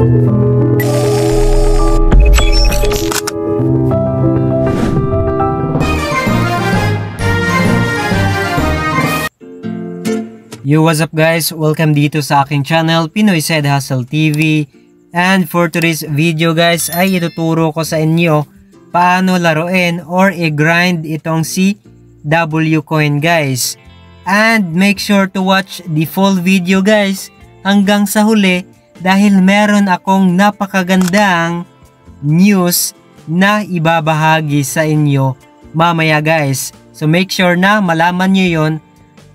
Yo, what's up guys? Welcome dito sa aking channel, Pinoy Side Hustle TV. And for today's video guys, ay ituturo ko sa inyo paano laruin or i-grind itong si W Coin guys. And make sure to watch the full video guys hanggang sa huli dahil meron akong napakagandang news na ibabahagi sa inyo mamaya guys. So make sure na malaman nyo yon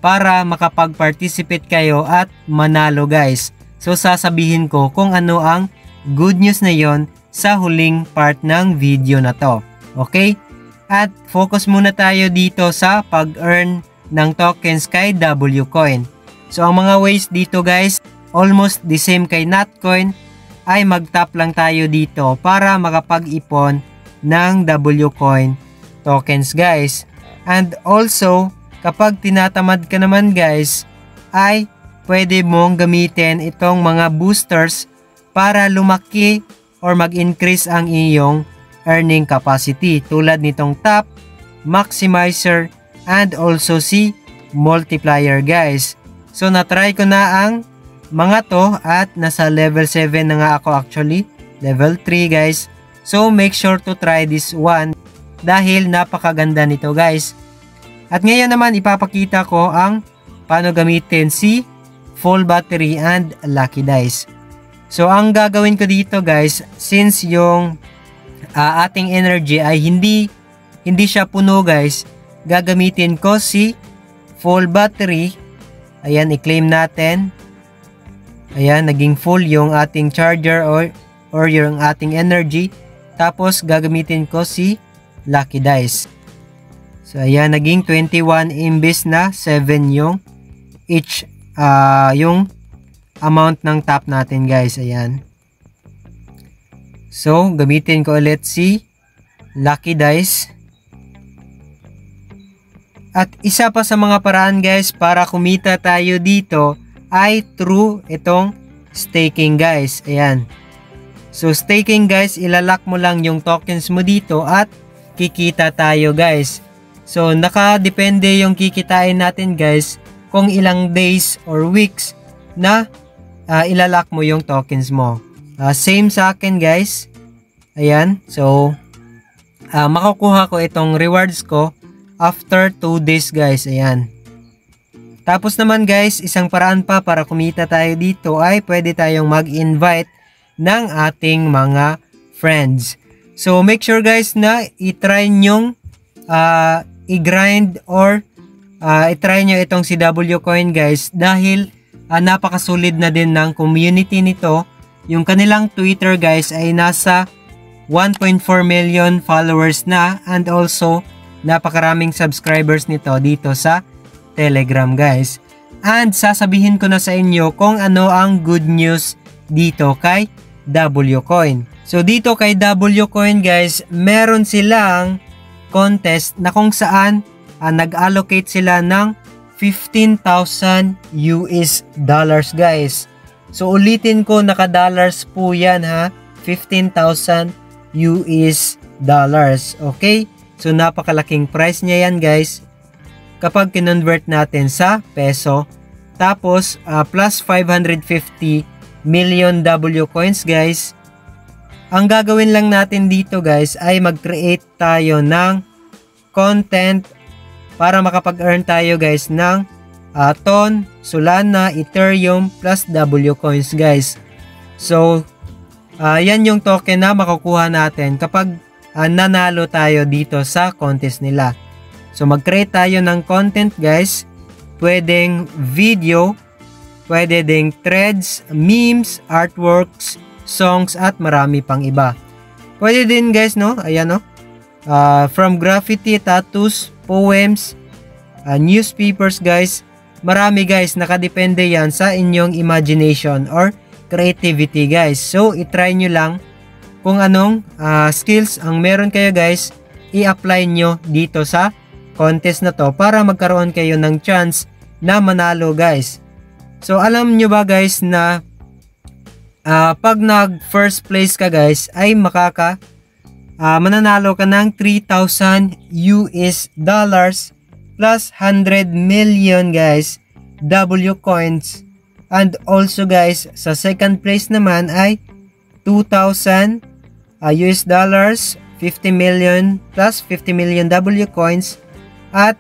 para makapag-participate kayo at manalo guys. So sasabihin ko kung ano ang good news na yon sa huling part ng video na to. Okay? At focus muna tayo dito sa pag-earn ng tokens kay W Coin. So ang mga ways dito guys, almost the same kay Notcoin, ay mag-tap lang tayo dito para makapag-ipon ng W Coin tokens guys. And also, kapag tinatamad ka naman guys, ay pwede mong gamitin itong mga boosters para lumaki or mag-increase ang iyong earning capacity. Tulad nitong top, maximizer, and also si multiplier guys. So na-try ko na ang mga to at nasa level 7 na nga ako actually. Level 3 guys. So make sure to try this one dahil napakaganda nito guys. At ngayon naman ipapakita ko ang paano gamitin si full battery and lucky dice. So ang gagawin ko dito guys, since yung ating energy ay hindi siya puno guys, gagamitin ko si full battery. Ayan, i-claim natin. Ayan, naging full yung ating charger or yung ating energy. Tapos gagamitin ko si lucky dice. So ayan, naging 21 imbes na 7 yung each yung amount ng tap natin guys. Ayan. So gamitin ko ulit si lucky dice. At isa pa sa mga paraan guys para kumita tayo dito ay through itong staking guys. Ayan. So staking guys, ilalak mo lang yung tokens mo dito at kikita tayo guys. So nakadepende yung kikitain natin guys kung ilang days or weeks na ilalak mo yung tokens mo. Same sa akin guys. Ayan. So makukuha ko itong rewards ko after 2 days guys. Ayan. Tapos naman guys, isang paraan pa para kumita tayo dito ay pwede tayong mag-invite ng ating mga friends. So make sure guys na i-try nyong i-grind or i-try nyo itong si W Coin guys dahil napakasulit na din ng community nito. Yung kanilang Twitter guys ay nasa 1.4 million followers na and also napakaraming subscribers nito dito sa Telegram guys. And sasabihin ko na sa inyo kung ano ang good news dito kay W Coin. So dito kay W Coin guys, meron silang contest na kung saan nag-allocate sila ng 15,000 US dollars guys. So ulitin ko, naka-dollars po yan ha, 15,000 US dollars. Okay? So napakalaking price niya yan guys kapag kinonvert natin sa peso. Tapos plus 550 million W coins guys. Ang gagawin lang natin dito guys ay mag-create tayo ng content para makapag-earn tayo guys ng TON, Solana, Ethereum plus W coins guys. So yan yung token na makukuha natin kapag nanalo tayo dito sa contest nila. So mag-create tayo ng content guys. Pwedeng video, pwede ding threads, memes, artworks, songs at marami pang iba. Pwede din guys no, ayan no. From graffiti, tattoos, poems, newspapers guys. Marami guys, nakadepende yan sa inyong imagination or creativity guys. So i-try nyo lang kung anong skills ang meron kayo guys, i-apply nyo dito sa contest na to para magkaroon kayo ng chance na manalo guys. So alam nyo ba guys na pag nag first place ka guys ay mananalo ka ng 3,000 US dollars plus 100 million guys W coins. And also guys, sa second place naman ay 2,000 US dollars, 50 million plus 50 million W coins, at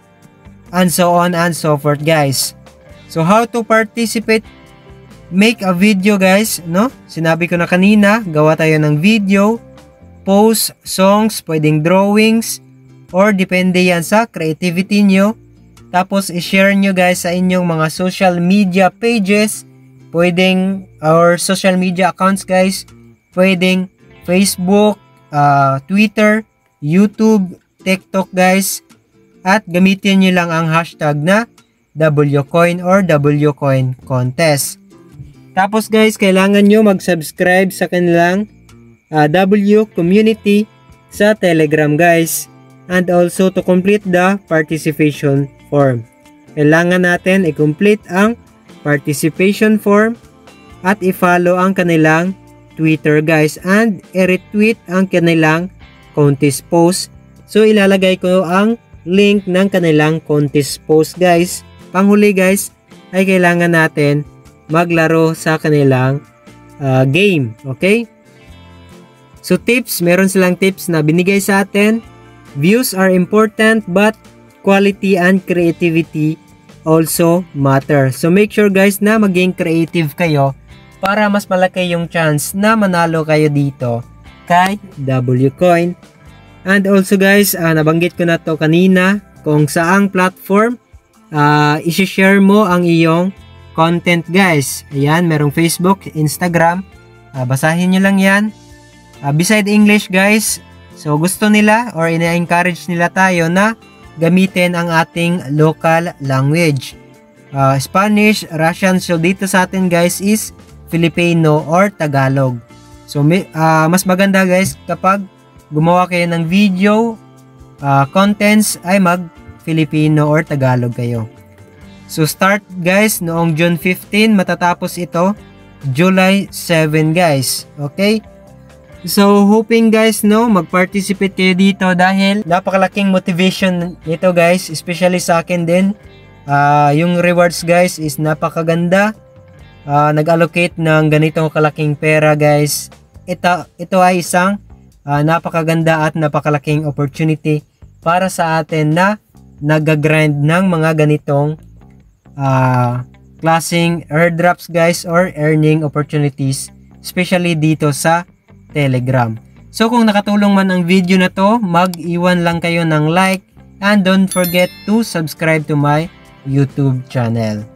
and so on and so forth guys. So how to participate? Make a video guys, no? Sinabi ko na kanina, gawa tayo ng video, post, songs, pwedeng drawings, or depende yan sa creativity nyo. Tapos i-share nyo guys sa inyong mga social media pages, pwedeng or social media accounts guys, pwedeng Facebook, Twitter, YouTube, TikTok guys, at gamitin nyo lang ang hashtag na WCoin or WCoin contest. Tapos guys, kailangan nyo mag-subscribe sa kanilang W community sa Telegram guys, and also to complete the participation form. Kailangan natin i-complete ang participation form at i-follow ang kanilang Twitter guys, and i-retweet ang kanilang contest post. So ilalagay ko ang link ng kanilang contest post guys. Panghuli guys ay kailangan natin maglaro sa kanilang game. Okay? So tips, meron silang tips na binigay sa atin. Views are important but quality and creativity also matter. So make sure guys na maging creative kayo para mas malaki yung chance na manalo kayo dito kay WCoin. And also guys, nabanggit ko na to kanina, kung saang platform i-share mo ang iyong content guys. Ayan, merong Facebook, Instagram, basahin nyo lang yan. Beside English guys, so gusto nila or ina-encourage nila tayo na gamitin ang ating local language. Spanish, Russian, so dito sa atin guys is Filipino or Tagalog. So mas maganda guys kapag gumawa kayo ng video contents ay mag Filipino or Tagalog kayo. So start guys noong June 15, matatapos ito July 7 guys. Okay? So hoping guys mag-participate kayo dito dahil napakalaking motivation nito guys, especially sa akin din. Yung rewards guys is napakaganda. Nag-allocate ng ganitong kalaking pera guys. Ito ay isang napakaganda at napakalaking opportunity para sa atin na nag-grind ng mga ganitong klaseng airdrops guys or earning opportunities, especially dito sa Telegram. So kung nakatulong man ang video na to, mag-iwan lang kayo ng like and don't forget to subscribe to my YouTube channel.